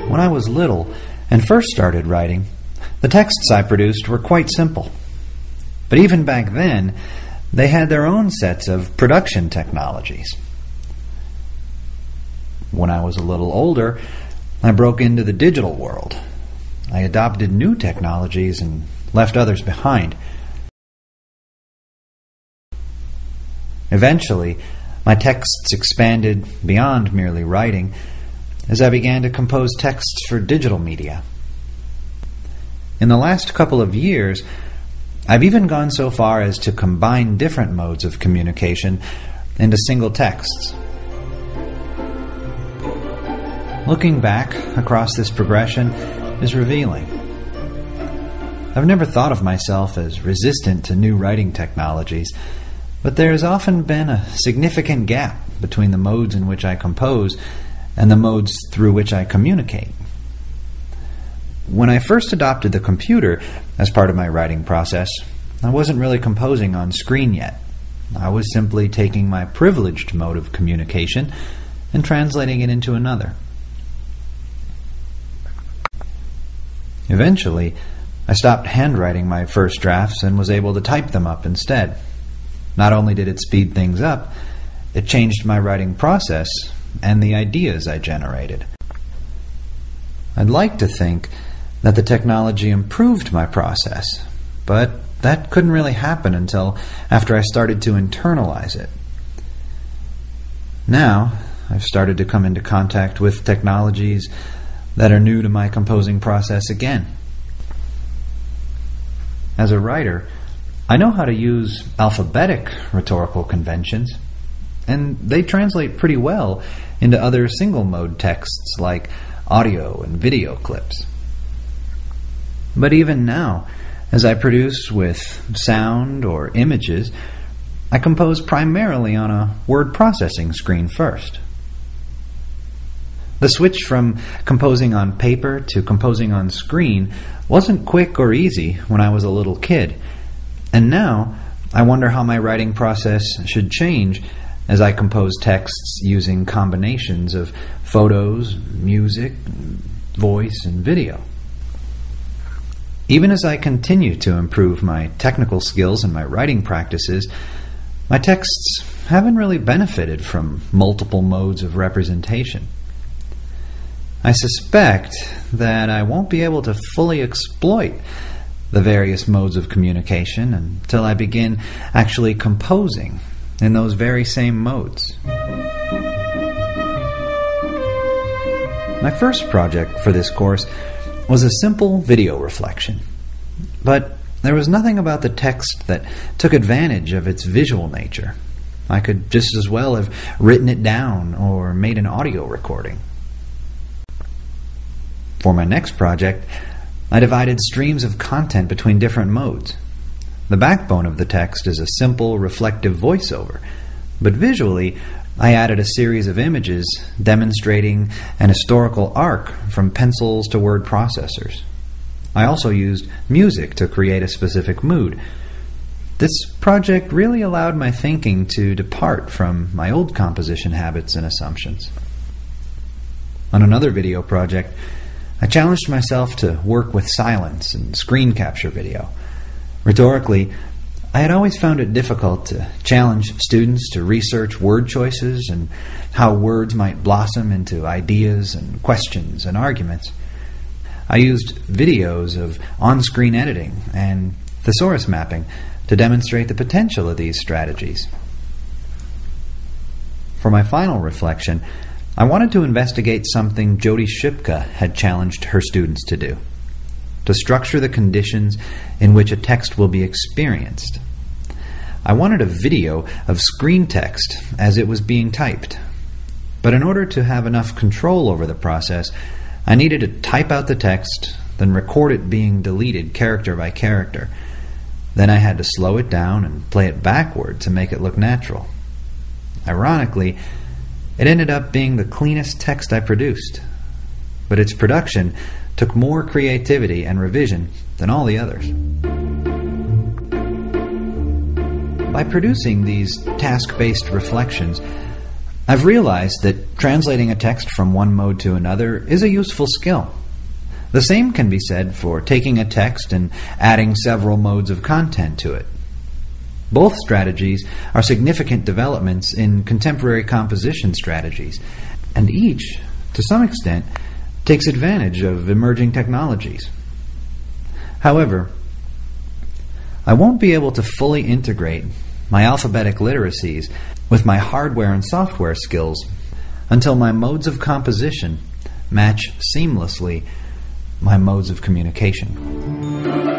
When I was little and first started writing, the texts I produced were quite simple. But even back then, they had their own sets of production technologies. When I was a little older, I broke into the digital world. I adopted new technologies and left others behind. Eventually, my texts expanded beyond merely writing as I began to compose texts for digital media. In the last couple of years, I've even gone so far as to combine different modes of communication into single texts. Looking back across this progression is revealing. I've never thought of myself as resistant to new writing technologies, but there has often been a significant gap between the modes in which I compose and the modes through which I communicate. When I first adopted the computer as part of my writing process, I wasn't really composing on screen yet. I was simply taking my privileged mode of communication and translating it into another. Eventually, I stopped handwriting my first drafts and was able to type them up instead. Not only did it speed things up, it changed my writing process and the ideas I generated. I'd like to think that the technology improved my process, but that couldn't really happen until after I started to internalize it. Now, I've started to come into contact with technologies that are new to my composing process again. As a writer, I know how to use alphabetic rhetorical conventions, and they translate pretty well into other single-mode texts like audio and video clips. But even now, as I produce with sound or images, I compose primarily on a word processing screen first. The switch from composing on paper to composing on screen wasn't quick or easy when I was a little kid, and now I wonder how my writing process should change as I compose texts using combinations of photos, music, voice, and video. Even as I continue to improve my technical skills and my writing practices, my texts haven't really benefited from multiple modes of representation. I suspect that I won't be able to fully exploit the various modes of communication until I begin actually composing in those very same modes. My first project for this course was a simple video reflection, but there was nothing about the text that took advantage of its visual nature. I could just as well have written it down or made an audio recording. For my next project, I divided streams of content between different modes. The backbone of the text is a simple, reflective voiceover, but visually, I added a series of images demonstrating an historical arc from pencils to word processors. I also used music to create a specific mood. This project really allowed my thinking to depart from my old composition habits and assumptions. On another video project, I challenged myself to work with silence and screen capture video. Rhetorically, I had always found it difficult to challenge students to research word choices and how words might blossom into ideas and questions and arguments. I used videos of on-screen editing and thesaurus mapping to demonstrate the potential of these strategies. For my final reflection, I wanted to investigate something Jody Shipka had challenged her students to do: to structure the conditions in which a text will be experienced. I wanted a video of screen text as it was being typed, but in order to have enough control over the process, I needed to type out the text, then record it being deleted character by character. Then I had to slow it down and play it backward to make it look natural. Ironically, it ended up being the cleanest text I produced, but its production took more creativity and revision than all the others. By producing these task-based reflections, I've realized that translating a text from one mode to another is a useful skill. The same can be said for taking a text and adding several modes of content to it. Both strategies are significant developments in contemporary composition strategies, and each, to some extent, takes advantage of emerging technologies. However, I won't be able to fully integrate my alphabetic literacies with my hardware and software skills until my modes of composition match seamlessly my modes of communication.